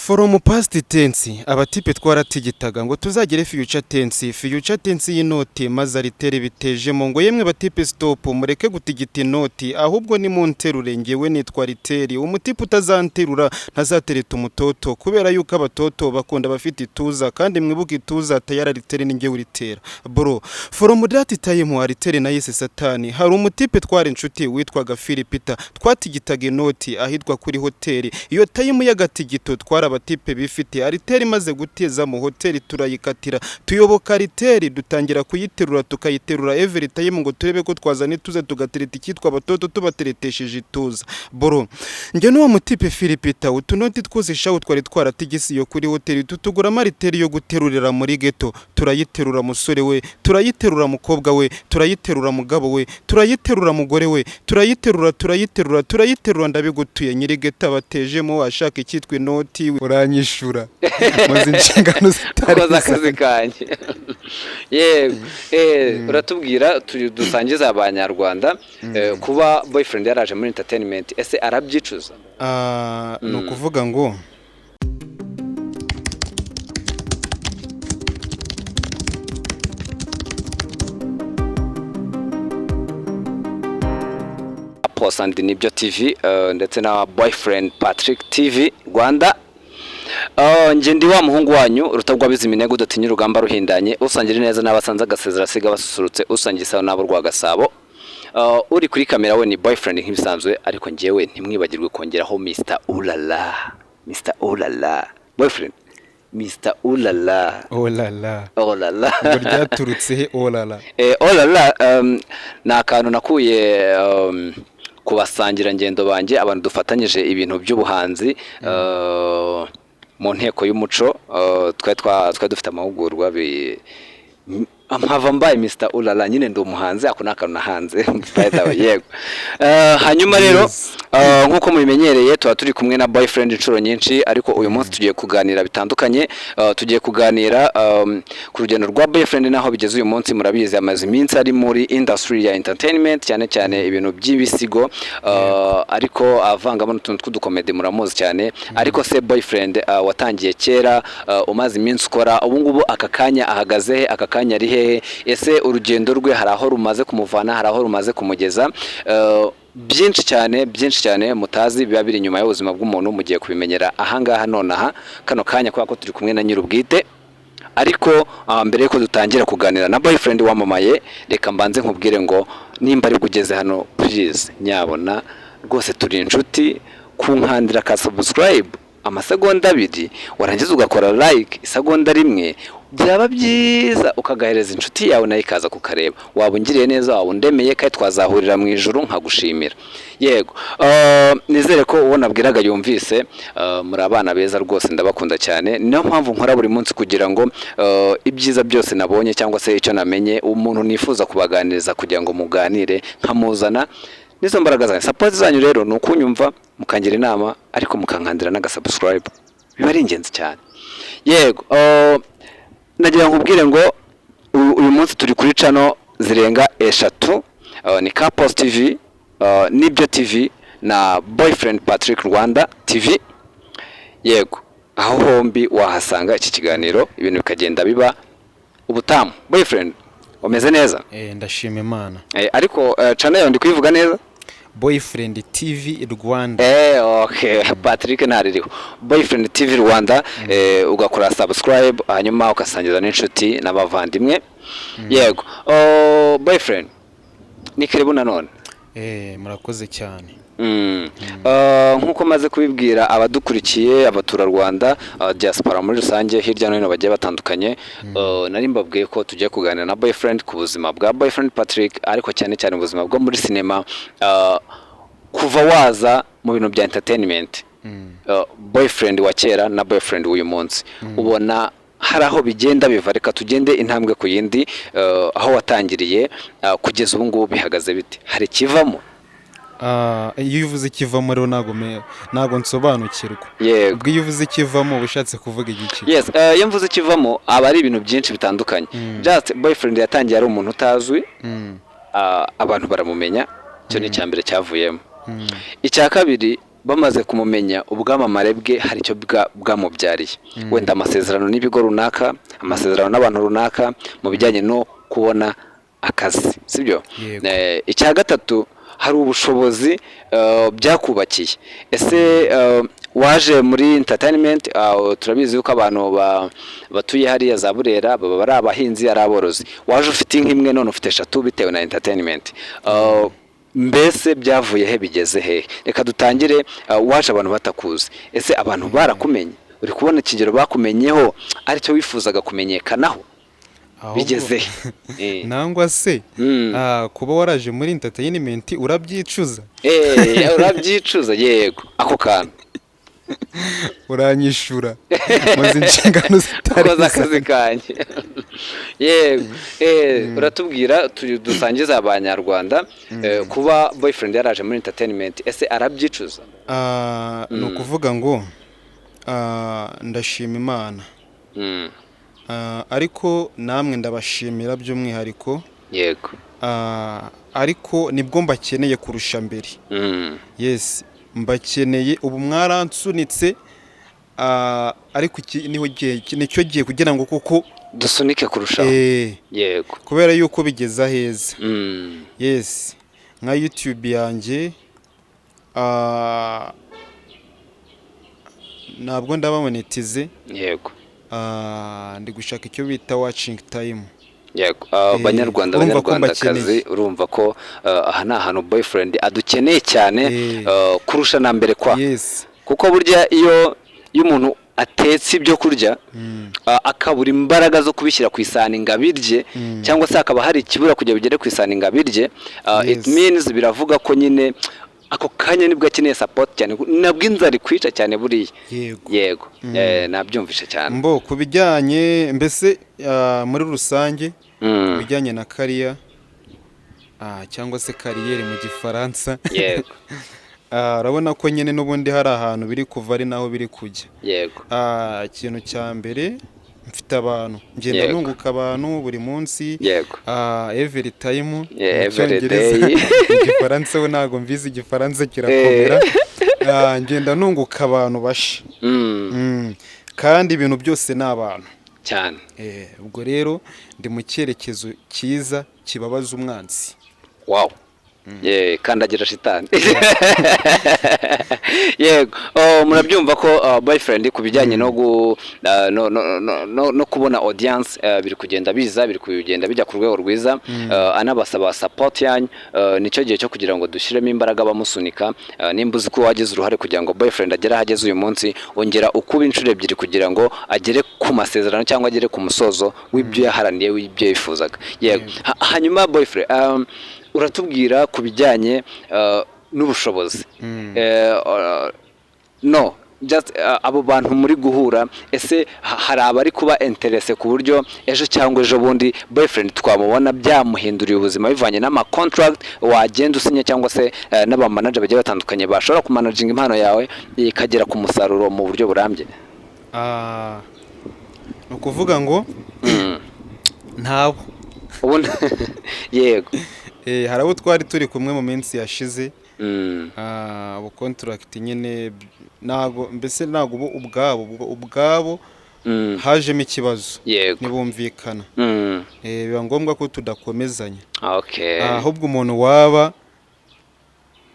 From past tense abatipe twaratigitaga ngo tuzagere future tense y'inoti maze aritere bitejemo ngo yemwe batipe stop mureke gutigita inoti ahubwo ni munterure ngewe nitwa riteri umutipe utazanterura ntazatereta umutoto kubera yuko abatoto bakunda bafite ituza kandi mwibuka ituza tayara riteri ninge uritera bro from that time ariteri na yese satani hari umutipe twari inshuti witwaga Philipita twatigitaga inoti ahitwa kuri hoteli iyo time y'agatigito abatipe bifite ariteri maze guteza mu hoteli turayikatira tuyoboka ariteri dutangira kuyiterura tukayiterura every time ngo turebe ko twazana ituze tugatereta ikitwa abatoto tubateretesheje ituza bro nge no mutipe Philipita utunoti twuzishaho twari twaratigisi yo kuri hoteli tutugura ariteri yo guterurira muri ghetto turayiterura musore we turayiterura mukobwa we turayiterura mugabo we turayiterura mugore we turayiterura ndabigutuye nyiri ghetto abatejemo ashaka ikitwa inoti uranyishura maze inshingano zitari akazi kanje uratubwira dusangiza abanyarwanda kuba boyfriend yaraje muri entertainment ese arabyicuza no kuvuga ngo Posandi nibyo TV ndetse na Boyfriend Patrick TV Rwanda nje ndi wa muhungu wanyu rutagwabiza iminego datinya urugamba ruhindanye usangira neza n'abasanze agasezera siga basusurutse usangisa nabo rwa Gasabo uri kuri kamera we ni Boyfriend nk'ibisanzwe ariko ngewe ntimwibagirwe kongeraho Mr. Ulala Boyfriend Mr. Ulala ryaturutse he Ulala Ulala na akantu nakuye kubasangira ngendo banje abantu dufatanyije ibintu by'ubuhanzi mu nteko y'umuco twa dufite amahugurwa mpava mbaye Mr. Ulala nyine ndi umuhanzi ako nakantu nahanze yego hanyuma rero nkuko mubimenyereye tuba turi kumwe na Boyfriend inshuro nyinshi ariko uyu munsi tugiye kuganira bitandukanye tugiye kuganira ku rugendo rwa Boyfriend naho bigeze uyu munsi murabizi amaze iminsi ari muri industry ya entertainment cyane ibintu by'ibisigo ariko avangamo n'utuntu tw'udukomedi muramuzi cyane ariko se Boyfriend watangiye kera umaze iminsi ukora ubu ngubu aka kanya ahagaze aka kanya ari ese urugendo rwe hari aho rumaze kumuvana hari aho rumaze kumugeza byinshi cyane mutazi biba biri inyuma y'ubuzima bw'umuntu mugiye kubimenyera ahangaha nonaha kano kanya kwa ko turi kumwe na nyirubwite ariko mbere yuko dutangira kuganira na Boyfriend wamamaye reka mbanze nkubwire ngo nimba ari kugeze hano please nyabona rwose turi inshuti kunkandira ka subscribe amasegonda 2 warangiza ugakora like isegonda rimwe byaba byiza ukagahereza inshuti yawe nayo ikaza kukareba wabungiriye neza wabundemeye kandi twazahurira mu ijuru nkagushimira yego nizere ko ubona bwiraga yumvise muri abana beza rwose ndabakunda cyane niyo mpamvu nkora buri munsi kugira ngo ibyiza byose nabonye cyangwa se icyo namenye umuntu nifuza kubaganiriza kugira ngo muganire nkamuzana nizo mbaraga zanyu support zanyu rero nukunyumva mukangira inama ariko mukankandira n'agasubscribe biba ari ingenzi cyane yego nagira nkubwire ngo uyu munsi turi kuri channel zirenga 3 ni Campus TV nibyo TV na Boyfriend Patrick Rwanda TV yego aho hombi wahasanga iki kiganiro ibintu bikagenda biba ubutamu Boyfriend umeze neza ndashima Imana ariko channel yawe ndi kuyivuga neza Boyfriend TV Rwanda okay Patrick naririho Boyfriend TV Rwanda ugakora subscribe hanyuma ukasangiza n'inshuti n'abavandimwe yego Boyfriend nikirebo nanone murakoze cyane nkuko maze kubibwira abadukurikiye abatura Rwanda diaspora muri rusange hirya no hino bagiye batandukanye nari mbabwiye ko tugiye kuganira na Boyfriend ku buzima bwa Boyfriend Patrick ariko cyane ubuzima bwo muri cinema kuva waza mu bintu bya entertainment Boyfriend wa kera na Boyfriend w'uyu munsi ubona hari aho bigenda biva reka tugende intambwe ku yindi aho watangiriye kugeza ubu ngubu bihagaze bite hari kivamo iyo uvuze ikivamo rero nago nsobanukirwa ubwo iyo uvuze ikivamo ubishatse kuvuga igiki yes iyo mvuze ikivamo aba ari ibintu byinshi bitandukanye just Boyfriend yatangiye ari umuntu utazwi abantu baramumenya cyo ni cyambere cyavuyemo icya kabiri bamaze kumumenya ubwamamare bwe hari icyo bwamubyariye wenda amasezerano n'ibigo runaka, amasezerano n'abantu runaka mu bijyanye no kubona akazi, sibyo? Icya gatatu hari ubushobozi byakubakiye. Ese waje muri entertainment, turabizi yuko abantu batuye hariya za Burera baba ari abahinzi, ari aborozi. Waje ufite inka imwe none ufite 3 bitewe na entertainment. Mbese byavuye he bigeze he? Reka dutangire, waje abantu batakuzi. Ese abantu barakumenye? Uri kubona ikigero bakumenyeho aricyo wifuzaga kumenyekanaho? Bigeze nangwa se kuba waraje muri entertainment urabyicuza? Urabyicuza, yego, ako kantu uranyishura muzi inshingano zitari akazi kanje. Yego, uratubwira dusangiza abanyarwanda kuba boyfriend yaraje muri entertainment, ese arabyicuza? Ni ukuvuga ngo ndashima Imana, ariko namwe ndabashimira by'umwihariko. Yego. Ariko nibwo mbakeneye kurusha mbere. Yes, mbakeneye, ubu mwaransunitse, ariko nicyo gihe kugira ngo kuko dusunike kurushaho. Yego, kubera yuko bigeza heza. Yes, nka YouTube yanjye ntabwo ndabamonetize. Yego. Ndi gushaka icyo bita watching time. Yego, abanyarwandakazi, urumva ko aha ni ahantu boyfriend adukeneye cyane kurusha na mbere kwa. Kuko burya iyo umuntu atetse ibyo kurya akabura imbaraga zo kubishyira ku isahani ngo abirye, cyangwa se akaba hari ikibura kujya bigere ku isahani ngo abirye, it means biravuga ko nyine ako kanya nibwo akeneye support cyane, nabwo inzara ikwica cyane buriya. Yego, nabyumvishe cyane. Mbo kubijyanye mbese muri rusange bijyanye na career cyangwa se kariyeri mu gifaransa. Yego. Urabona ko nyine n'ubundi hari ahantu biri kuva ari naho biri kujya. Yego. Ikintu cya mbere, mfite abantu ngenda nunguka abantu buri munsi. Yego. Every time. Every day. Igifaransa we ntago mbizi, igifaransa kirakomera. Ngenda nunguka abantu bashe. Kandi ibintu byose ni abantu cyane. Ubwo rero ndi mu cyerekezo cyiza kibabaza umwanzi. Wow. Kandagira shitani. Yego, murabyumva ko boyfriend kubijyanye no kubona audience biri kugenda biza, biri kugenda bijya ku rwego rwiza. Anabasaba support yanyu, nicyo gihe cyo kugira ngo dushyiremo imbaraga bamusunika. Nimba uzi ko wagize uruhare kugira ngo boyfriend agere ahageze uyu munsi, ongera ukuba inshuro ebyiri kugira ngo agere ku masezerano cyangwa agere ku musozo w'ibyo yaharaniye, w'ibyo yifuzaga. Yego, hanyuma boyfriend, uratubwira ku bijyanye n'ubushobozi. No, just abo bantu muri guhura, ese hari abari kuba interese ku buryo ejo cyangwa ejo bundi boyfriend twamubona byamuhinduriye ubuzima bivanye n'ama contract wagenda usinya, cyangwa se n'aba manager bagiye batandukanye bashobora kumanaginga impano yawe ikagera ku musaruro mu buryo burambye? Ni ukuvuga ngo ntabo. Yego. Hari abo twari turi kumwe mu minsi yashize, abo contract nyine mbese ntago ubwabo hajemo ikibazo. Yego. Ntibumvikana. Biba ngombwa ko tudakomezanya. Okay. Ahubwo umuntu waba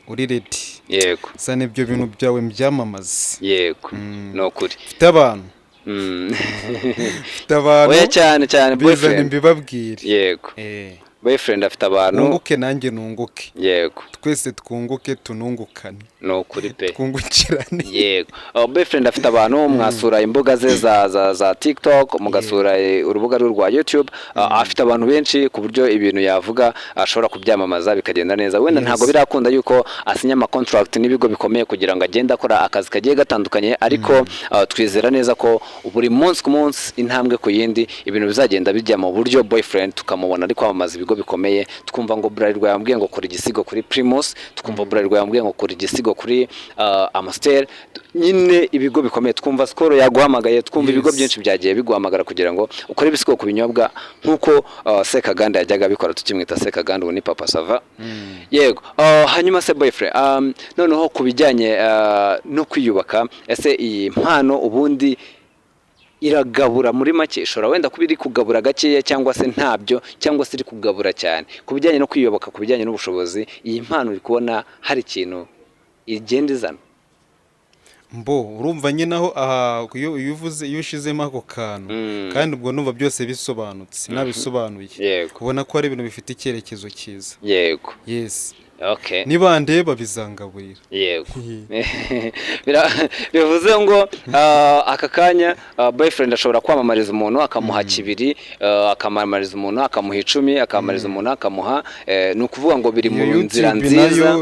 uri ready. Yego. Sana ibyo bintu byawe mbyamamaza. Yego. No kuri. Mfite abantu. Oya cyane boyfriend mbibabwire. Yego. Boyfriend afite abantu. Nunguke nanjye nunguke. Yego. Twese twunguke tunungukane. No kuri pe. Twungukirane. Yego. Boyfriend afite abantu, mwasura imbuga ze za TikTok, mugasura urubuga rwa YouTube. Afite abantu benshi ku buryo ibintu yavuga ashobora kubyamamaza bikagenda neza. Wenda ntago birakunda yuko asinya ama contract n'ibigo bikomeye kugira ngo agende akora akazi kagiye gatandukanye, ariko twizera neza ko buri munsi ku munsi, intambwe ku yindi, ibintu bizagenda bijya mu buryo boyfriend tukamubona ari kwamamaza ibigo ibigo bikomeye, twumva ngo Bralirwa yambwiye ngo kora igisigo kuri Primus, twumva Bralirwa yambwiye ngo kora igisigo kuri Amstel, nyine ibigo bikomeye, twumva Skol yaguhamagaye, twumva ibigo byinshi byagiye biguhamagara kugira ngo ukore ibisigo ku binyobwa nk'uko Sekaganda yajyaga bikora, tukimwita Sekaganda, ubu ni Papa Sava. Yego, hanyuma se boyfriend, noneho ku bijyanye no kwiyubaka, ese iyi mpano ubundi iragabura muri make, ishobora wenda kuba iri kugabura gakeya cyangwa se ntabyo, cyangwa se iri kugabura cyane ku bijyanye no kwiyubaka, ku bijyanye n'ubushobozi, iyi mpano uri kubona hari ikintu igenda izana? Urumva nyine aho iyo ushizemo ako kantu kandi ubwo numva byose bisobanutse nabisobanuye, kubona ko ari ibintu bifite icyerekezo cyiza. Yego, yes. Okay. Niba ndeba bizangaburira. Yego. Bivuze ngo aka kanya boyfriend ashobora kwamamariza umuntu akamuha kibiri, akamamariza umuntu akamuha 10, akamamariza umuntu akamuha, ni ukuvuga ngo biri mu nzira nziza,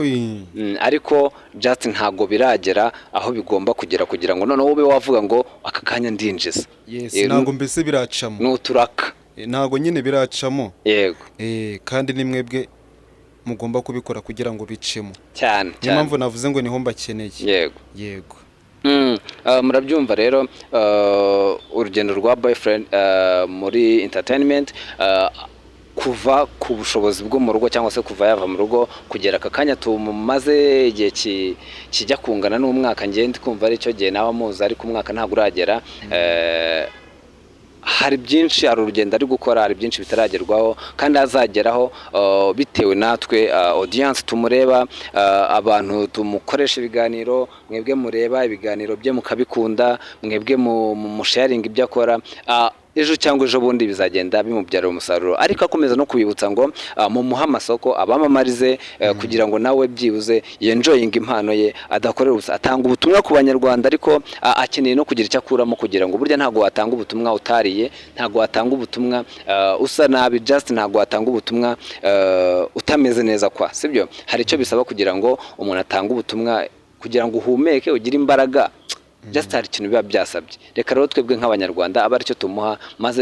ariko just ntago biragera aho bigomba kugera kugira ngo noneho ube wavuga ngo aka kanya ndinjiza. Yes, ntago mbese biracamo. Nuturaka. Ntago nyine biracamo. Yego. Kandi ni mwebwe mugomba kubikora kugira ngo bicemo cyane. Niyo mpamvu navuze ngo niho mbakeneye. Yego. Murabyumva rero, urugendo rwa boyfriend muri entertainment, kuva ku bushobozi bwo mu rugo cyangwa se kuva yava mu rugo kugera aka kanya tumaze igihe kijya kungana n'umwaka, ngende kumva ari cyo gihe nawe muzi, ariko umwaka ntabwo uragera. Hari byinshi, hari urugendo ari gukora, hari byinshi bitaragerwaho kandi azageraho bitewe natwe audience tumureba, abantu tumukoresha ibiganiro, mwebwe mureba ibiganiro bye mukabikunda, mwebwe mu sharing ibyo akora, ejo cyangwa ejo bundi bizagenda bimubyara umusaruro. Ariko akomeza no kubibutsa ngo mu muha amasoko abamamarize, kugira ngo nawe byibuze yenjoying impano ye, adakorera ubusa, atanga ubutumwa ku banyarwanda, ariko akeneye no kugira icyo akuramo, kugira ngo burya ntago watanga ubutumwa utariye, ntago watanga ubutumwa usa nabi, just ntago watanga ubutumwa utameze neza, kwa sibyo. Hari icyo bisaba kugira ngo umuntu atanga ubutumwa, kugira ngo uhumeke ugire imbaraga, just hari ikintu biba byasabye. Reka rero twebwe nk'abanyarwanda aba ari cyo tumuha, maze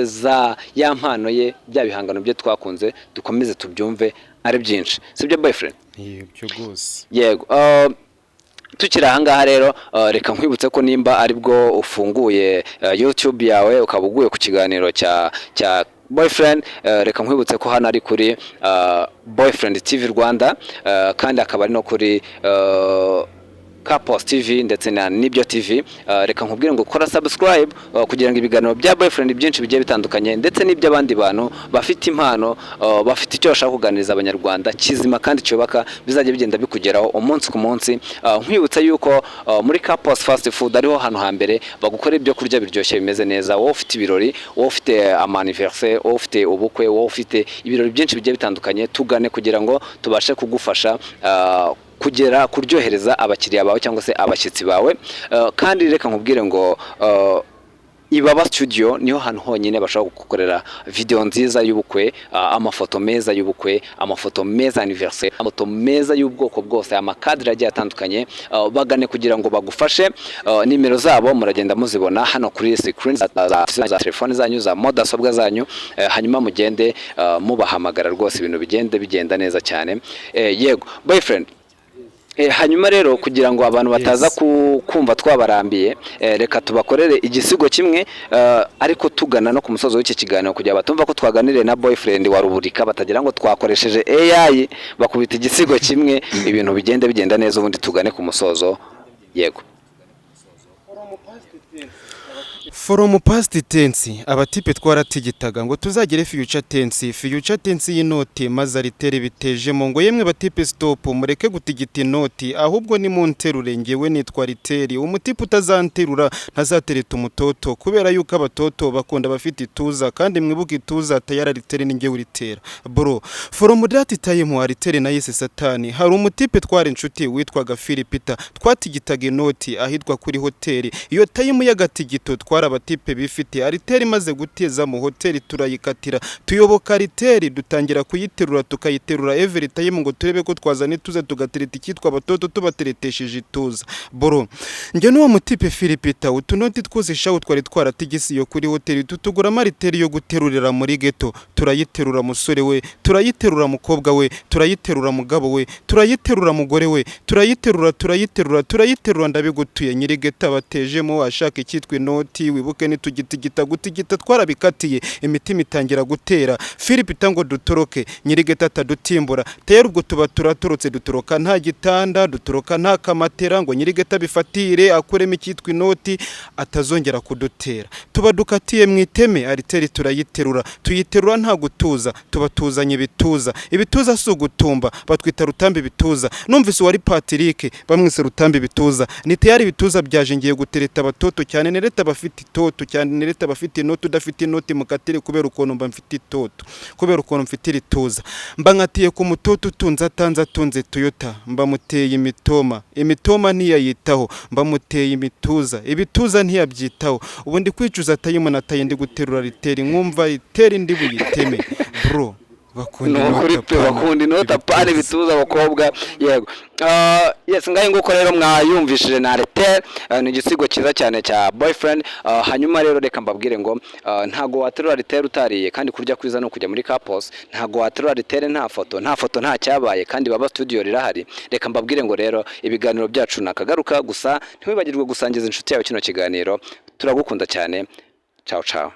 ya mpano ye, bya bihangano bye twakunze dukomeze tubyumve ari byinshi, sibyo boyfriend? Yego rwose. Yego. Tukiri ahangaha rero, reka nkwibutse ko nimba aribwo ufunguye YouTube yawe ukaba uguye ku kiganiro cya boyfriend, reka nkwibutse ko hano ari kuri Boyfriend TV Rwanda, kandi akaba ari no kuri Couples TV ndetse na Nibyo TV. Reka nkubwire ngo kora subscribe kugira ngo ibiganiro bya boyfriend byinshi bigiye bitandukanye ndetse n'iby'abandi bantu bafite impano, bafite icyo bashaka kuganiriza abanyarwanda kizima kandi cyubaka, bizajya bigenda bikugeraho umunsi ku munsi. Nkwibutsa yuko muri Couples Fast Food ariho hano hambere bagukora ibyo kurya biryoshye bimeze neza. Wowe ufite ibirori, wowe ufite anniversaire, wowe ufite ubukwe, wowe ufite ibirori byinshi bigiye bitandukanye, tugane kugira ngo tubashe kugufasha kugera kuryohereza abakiriya bawe cyangwa se abashyitsi bawe. Kandi reka nkubwire ngo Ibaba Studio niho hantu honyine bashobora gukorera video nziza y'ubukwe, amafoto meza y'ubukwe, amafoto meza anniversaire, amafoto meza y'ubwoko bwose, amakadre agiye atandukanye. Bagane kugira ngo bagufashe. Nimero zabo muragenda muzibona hano kuri screen za telefone zanyu, za mudasobwa zanyu, hanyuma mugende mubahamagara rwose, ibintu bigenda neza cyane. Yego boyfriend, hanyuma rero kugira ngo abantu bataza kumva twabarambiye, reka tubakorere igisigo kimwe, ariko tugana no ku musozo w'iki kiganiro kugira batumva ko twaganiriye na boyfriend wa Ruburika, batagira ngo twakoresheje AI, bakubita igisigo kimwe, ibintu bigenda neza, ubundi tugane ku musozo. Yego. From past tense abatipe twaratigitaga ngo tuzagere future tense y'inoti, maze aritere bitejemo ngo yemwe batipe stop, mureke gutigita inoti, ahubwo ni munterure, ngewe nitwa Riteri, umutipe utazanterura ntazatereta umutoto, kubera yuko abatoto bakunda bafite ituza, kandi mwibuke ituza tayara Riteri ni ngewe uritera. Bro, from that time Riteri na yise satani, hari umutipe twari inshuti witwaga Philipita, twatigitaga inoti ahitwa kuri hoteli, iyo time y'agatigito bari abatipe bifite ariteri imaze guteza mu hoteli turayikatira tuyoboka ariteri dutangira kuyiterura tukayiterura every time ngo turebe ko twazana ituze tugatereta ikitwa abatoto tubateretesheje ituza bro njye n'uwo mutipe Philipita utunoti twuzishaho twari twaratigisiyo kuri hoteli tutugura ariteri yo guterurira muri ghetto turayiterura musore we turayiterura mukobwa we turayiterura mugabo we turayiterura mugore we turayiterura ndabigutuye nyiri ghetto abatejemo washaka ikitwa inoti wibuke nitugitigita gutigita twarabikatiye imitima itangira gutera Philipita ngo dutoroke nyiri ghetto atadutimbura tera ubwo tuba turatorotse dutoroka nta gitanda dutoroka nta kamatera ngo nyiri ghetto bifatire akuremo ikitwa inoti atazongera kudutera tuba dukatiye mu iteme ariteri turayiterura tuyiterura nta gutuza tuba tuzanye ibituza si ugutumba batwita rutambi bituza numvise wari Patrick bamwise rutambi bituza ni tayari bituza byaje ngiye gutereta abatoto cyane nereta bafite itoto cyane nereta bafite inoti udafite inoti mukatire kubera ukuntu mba mfite itoto kubera ukuntu mfite irituza mba nkatiye ku mutoto utunze atanze atunze Toyota mba muteye imitoma ntiyayitaho mba muteye ibituza ntiyabyitaho ubundi kwicuza atayimo nataye ndi guterura riteri nkumva riteri ndi buyiteme bro bakunda inota pane bituza abakobwa yego yes ngahe nguko rero mwayumvishije na ariteri ni igisigo cyiza cyane cya boyfriend hanyuma rero reka mbabwire ngo ntago waterura ariteri utariye kandi kurya kwiza no kujya muri Couples ntago waterura ariteri nta foto nta cyabaye kandi baba studio rirahari reka mbabwire ngo rero ibiganiro byacu nakagaruka gusa ntiwibagirwe gusangiza inshuti yawe kino kiganiro turagukunda cyane ciao